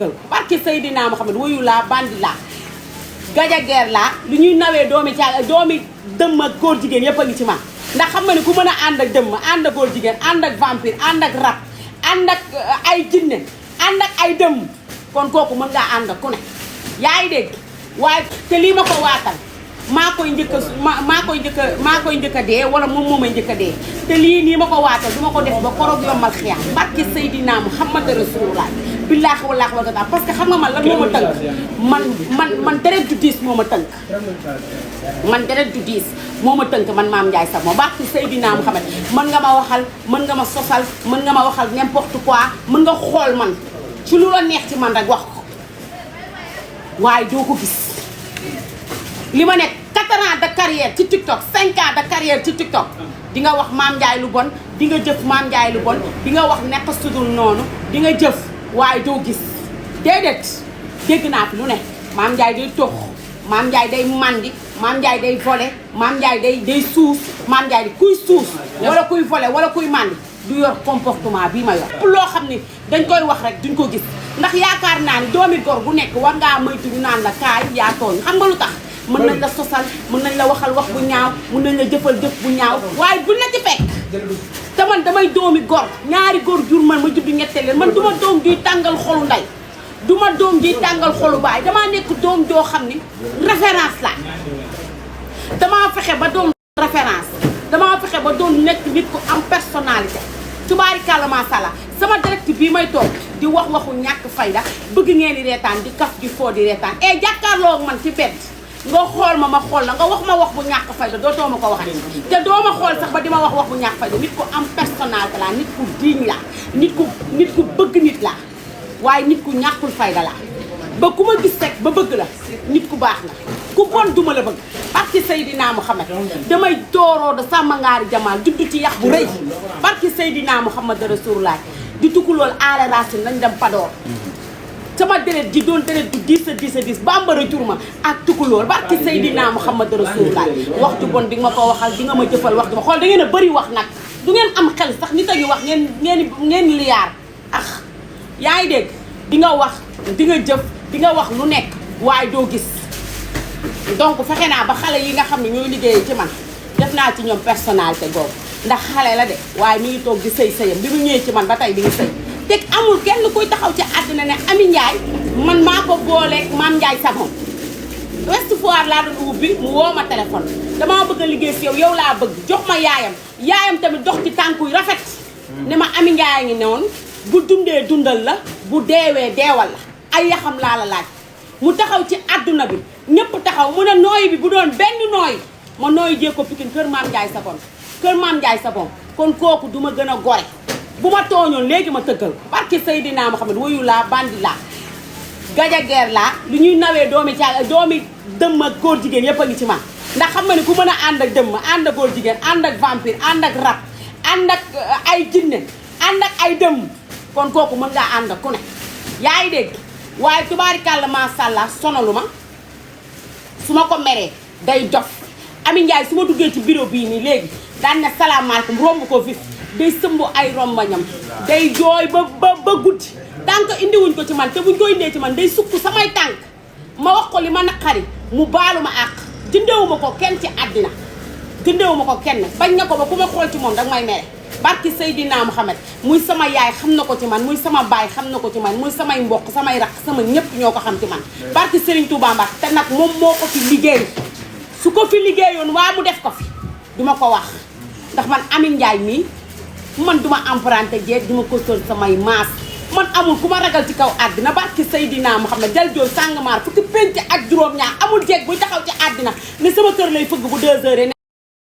barke Seydina Muhammad wuyu laa bandi laa gajageer laa lu ñuy nawee doomi caaga doomi dëmm ak góor jigéen yëpp a ngi ci man ndax xam nga ne ku mën a ànd ak dëmm ànd ak góor jigéen ànd ak vampire ànd ak rab ànd ak ay jinne ànd ak ay dëmm kon kooku mën ngaa ànd ak ku ne yaa ngi dégg waaye te lii ma ko waatal maa koy njëkk a dee wala moom moo may njëkk a dee te lii nii ma ko waatal du ma ko def ba koroog yombal xiyaam barke Seydina Muhammad Rasulullah billaahi wallaahi wa taala parce que xam nga man lan moo ma tënk man deret ju diis moo ma tënk man deret ju diis moo ma tënk man Mame Ndiaye Savon barke Seydina Muhammad mën nga ma waxal mën nga ma sosal mën nga ma waxal n'importe quoi mën nga xool man ci lu la neex ci man rek wax ko waaye doo ko gis li ma nekk 4 ans de carrière ci TikTok 5 ans de carrière ci TikTok di nga wax Mame Ndiaye lu bon di nga jëf Mame Ndiaye lu bon di nga wax nekk sudul noonu di nga jëf waaye doo gis déedéet dégg naa fi lu ne Mame Ndiaye day tox Mame Ndiaye day mandi Mame Ndiaye day volé Mame Ndiaye day suus Mame Ndiaye kuy suus wala kuy volé wala kuy mandi du yor comportement bii ma yor loo xam ni dañ koy wax rek duñ ko gis ndax yaakaar naa ni doomi gor gu nekk war ngaa moytu ñu naan la kaay yaa tooñ xam nga lu tax mën nañ la sosal mën nañ la waxal wax bu ñaaw mën nañ la jëfal jëf bu ñaaw waaye buñ la ci fekk te man damay doomi gor ñaari gor jur man ma juddu ñetteel leen man duma doom juy tàngal xolu ndey duma doom juy tàngal xolu baay damaa nekk doom joo xam ni référence la damaa fexe ba doon référence damaa fexe ba doon nekk nit ku am personnalité tubaarikàlla maa sha Allah sama direct bii may toog di wax waxu ñàkk fayda bëgg ngeen di reetaan di kaf di foo di reetaan et jàkkaarloo ak man ci bedd nga xool ma xool la nga wax ma wax bu ñàkk fayda dootoo ma ko waxati te doo ma xool sax ba di ma wax bu ñàkk fayda nit ku am personnalité la nit ku digne la nit ku bëgg nit la waaye nit ku ñàkkul fayda la ba ku ma gis rek ba bëgg la nit ku baax la ku bon duma la bëgg barki Seydina Muhammad damay dooroo da sàmma ngaari jamaal juddu ci yax bu rëy barki Seydina Muhammad Rasulullah di tukku loolu aala racine lañ dem Padoor sama deret ji doon deret du 10 bambara jur ma ak tukulóor barki Seydina Muhammad Rasulullah wax ju bon di nga ma ko waxal di nga ma jëfal wax ju ma xool da ngeen a bëri wax nag du ngeen am xel sax nit a ngi wax ngeen liyaar yaa ngi dégg di nga wax di nga jëf di nga wax lu nekk waaye doo gis donc fexe naa ba xale yi nga xam ne ñooy liggéeyee ci man def naa ci ñoom personnalité googu ndax xale la de waaye mi ngi toog di sëyam bi mu ñëwee ci man ba tey di ngi sëy te amul kenn kuy taxaw ci àddina ne Amy Ndiaye man maa ko booleeg Mame Ndiaye Savon Ouest Foire laa doon ubbi mu woo ma téléphone damaa bëgg a liggéey si yow laa bëgg jox ma yaayam tamit dox ci tànku yu rafet ne ma Amy Ndiaye ngi noonu bu dundee dundal la bu deewee deewal la ay yaxam laa la laaj mu taxaw ci àdduna bi ñëpp taxaw mu ne nooyi bi bu doon benn nooyi ma nooyi jee ko Pikine kër Mame Ndiaye Savon kër Mame Ndiaye Savon kon kooku du ma gën a gore bu ma tooñoon léegi ma tëggal barke Seydina Muhammad wuyu laa bandi laa gajageer laa lu ñuy nawee doomi caaga doomi dëmm ak góor jigéen yëpp a ngi ci man ndax xam nga ne ku mën a ànd ak dëmm ànd ak góor jigéen ànd ak vampire ànd ak rab ànd ak ay jinne ànd ak ay dëmm kon kooku mën ngaa ànd ak ku ne yaa ngi dégg waaye tubaarikàlla maa sha Allah sonalu ma su ma ko meree day dof Amy Ndiaye su ma duggee ci bureau bii nii léegi daan ne salaamaaleykum romb ko vif day sëmb ay rombañam day jooy ba guddi tànk indiwuñ ko ci man te buñ ko indee ci man day sukk samay tànk ma wax ko li ma naqari mu baalu ma àq jëndewuma ko kenn ci àddina jëndewuma ko kenn bañ na ko ba ku ma xool ci moom danga may mere barki Seydina Muhammad muy sama yaay xam na ko ci man muy sama baay xam na ko ci man muy samay mbokk samay rakk sama ñëpp ñoo ko xam ci man barki Serigne Touba Mbacke te nag moom moo ko fi liggéey su ko fi liggéeyoon waa mu def ko fi duma ko wax ndax man Amy Ndiaye mii man duma emprunté jeeg duma ko sol samay maas man amul ku ma ragal ci kaw àddina barki Seydina Muhammad jal jool sàngmaar fukki penc ak juróom-ñaar amul jeeg buy taxaw ci àddina ne sama kër lay fëgg bu 2 heures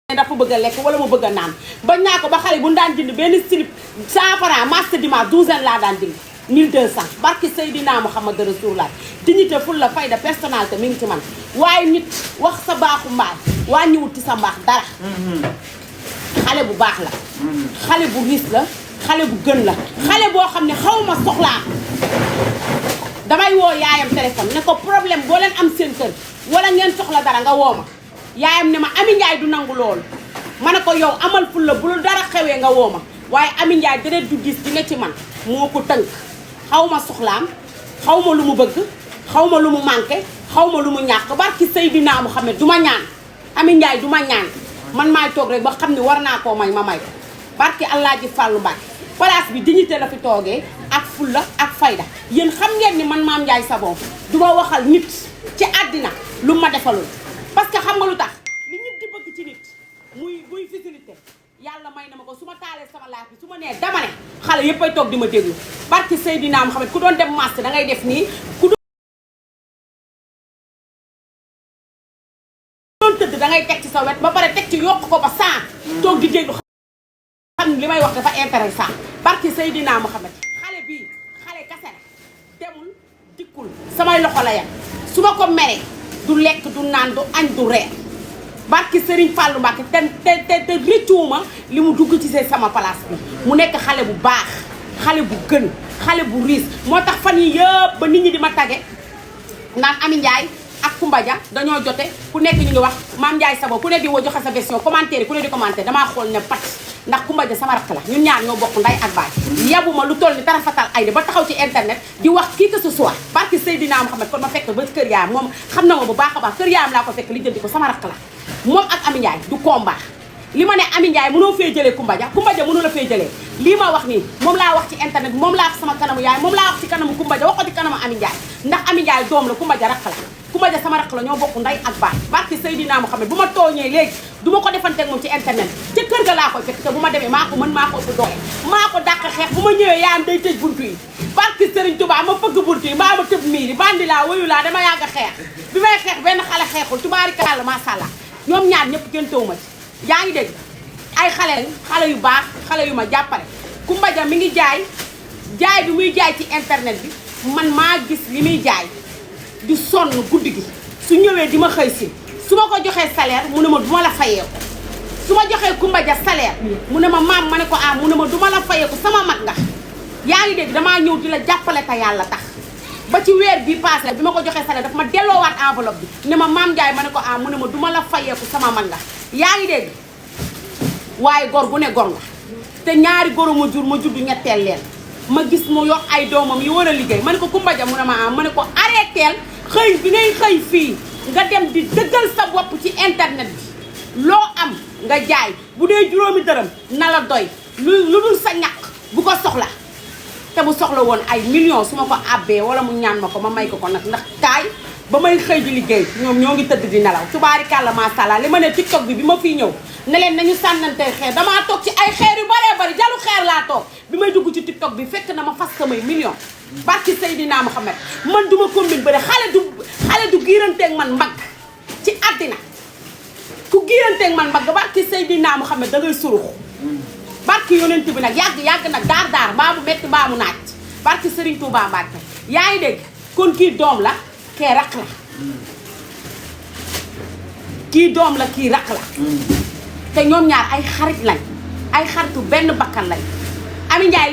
ne dafa bëgg a lekk wala mu bëgg a naan bañ naa ko ba xale bu daan jënd benn slip 100 francs marché dimanche 12 laa daan jënd 1200 barki Seydina Muhammad Rasulullah dignité ful la fayda personnalité mi ngi ci man waaye nit wax sa baaxu mbaay wàññiwut ci sa mbaax dara xale bu baax la xale bu riis la xale bu gën la xale boo xam ne xaw ma soxlaa damay woo yaayam téléphone ne ko problème boo leen am seen kër wala ngeen soxla dara nga woo ma yaayam ne ma Amy Ndiaye du nangu loolu ma ne ko yow amal ful la bu dara xewee nga woo ma waaye Amy Ndiaye deret du diis di nga ci man moo ko tënk xaw ma soxlaam xaw ma lu mu bëgg xaw ma lu mu manqué xaw ma lu mu ñàkk barki Seydina Muhammad du ma ñaan Ami Ndiaye du ma ñaan man maay toog rek ba xam ne war naa koo may ma may ko barki Allah ji Fallou Mbacke place bi dignité la fi toogee ak fulla ak fayda yéen xam ngeen ni man Mame Ndiaye Savon du ma waxal nit ci àddina lu ma defalul parce que xam nga lu tax li nit di bëgg ci nit muy facilité yàlla may na ma ko su ma taalee sama laaj bi su ma nee dama ne xale yëpp ay toog di ma déglu barki Seydina Muhammad ku doon dem marché da ngay def nii ku doon tëdd da ngay teg ci sa wet ba pare teg ci yokk ko ba 100 toog di déglu xam li may wax dafa intéressant barki Seydina Muhammad xale bii xale kase la demul dikkul samay loxo la yam su ma ko meree du lekk du naan du añ du reer barki Serigne Fallou Mbacke te rëccuwuma li mu dugg ci sama place bi mu nekk xale bu baax xale bu gën xale bu riis moo tax fan yi yëpp ba nit ñi di ma tage naan Ami Ndiaye ak Coumba Dia dañoo jote ku nekk ñu ngi wax Mame Ndiaye Savon ku ne di woo joxe sa version commentaire yi ku ne di commentaire damaa xool ne pat ndax Coumba Dia sama rakk la ñun ñaar ñoo bokk nday ak baay yabuma lu toll ni tarafatal ay de ba taxaw ci internet di wax qui que ce soit barki Seydina Muhammad kon ma fekk ba kër yaayam moom xam na ma bu baax a baax kër yaayam laa ko fekk li jëndi ko sama rakk la moom ak Ami Ndiaye du combat li ma ne Ami Ndiaye mënoo fee jëlee Coumba Dia mënoo la fee jëlee lii ma wax nii moom laa wax ci internet moom laa wax sama kanamu yaay moom laa wax ci kanamu Coumba Dia wax ko ci kanamu Ami Ndiaye ndax Ami Ndiaye doom la Coumba Dia rakk la Coumba Dia sama rakk la ñoo bokk nday ak baay barki Seydina Muhammad bu ma tooñee léegi du ma ko defanteeg moom ci internet ca kër ga laa koy fekk te bu ma demee maa ko mën maa ko ëpp doole maa ko dàq xeex bu ma ñëwee yaayam day tëj buntu yi barki Serigne Touba ma fëgg buntu yi mbaa ma tëb miir yi bandi laa wayu laa dama yàgg a xeex bi may xeex benn xale xeexul tubaarikàlla macha allah ñoom ñaar ñëpp kenn taw ma ci yaa ngi dégg ay xale yu baax xale yu ma jàppale Coumba Dia mi ngi jaay bi muy jaay ci internet bi man maa gis li muy jaay di sonn guddi gi su ñëwee di ma xëy si su ma ko joxee salaire mu ne ma duma la fayeeku su ma joxee Coumba Dia salaire mu ne ma maam ma ne ko ah mu ne ma duma la fayeeku sama mag nga yaa ngi dégg damaa ñëw di la jàppale te yàlla tax ba ci weer bi passé bi ma ko joxee salaire daf ma delloowaat enveloppe bi ne ma Mame Ndiaye ma ne ko ah mu ne ma duma la fayeeku sama mag nga yaa ngi dégg waaye gor bu ne gor nga te ñaari goro ma juddu ñetteel leen ma gis mu yor ay doomam yu war a liggéey ma ne ko Coumba Dia mu ne ma am ma ne ko arrêteel xëy bi ngay xëy fii nga dem di dëggal sa bopp ci internet bi loo am nga jaay bu dee juróomi dërëm na la doy lu dul sa ñaq bu ko soxla te bu soxla woon ay millions su ma ko àbbee wala mu ñaan ma ko ma may ko nag ndax kaay ba may xëy di liggéey ñoom ñoo ngi tëdd di nelaw tubaarikàlla macha allah li ma ne TikTok bi ma fiy ñëw ne leen nañu sànnante xeer damaa toog ci ay xeer yu baree bari jalu xeer laa toog bi may dugg ci TikTok bi fekk na ma fas samay million barki Seydina Muhammad man duma combine bëri xale du giiranteeg man mbagg ci àddina ku giiranteeg man mbagg barki Seydina Muhammad da ngay surux barki yonent bi nag yàgg nag daar mbaa mu metti mbaa mu naaj barki Serigne Touba Mbacke yaa ngi dégg kon kii doom la kee rakk la kii doom la kii rakk la te ñoom ñaar ay xarit lañ ay xaritu benn bakkan lañ Ami Ndiaye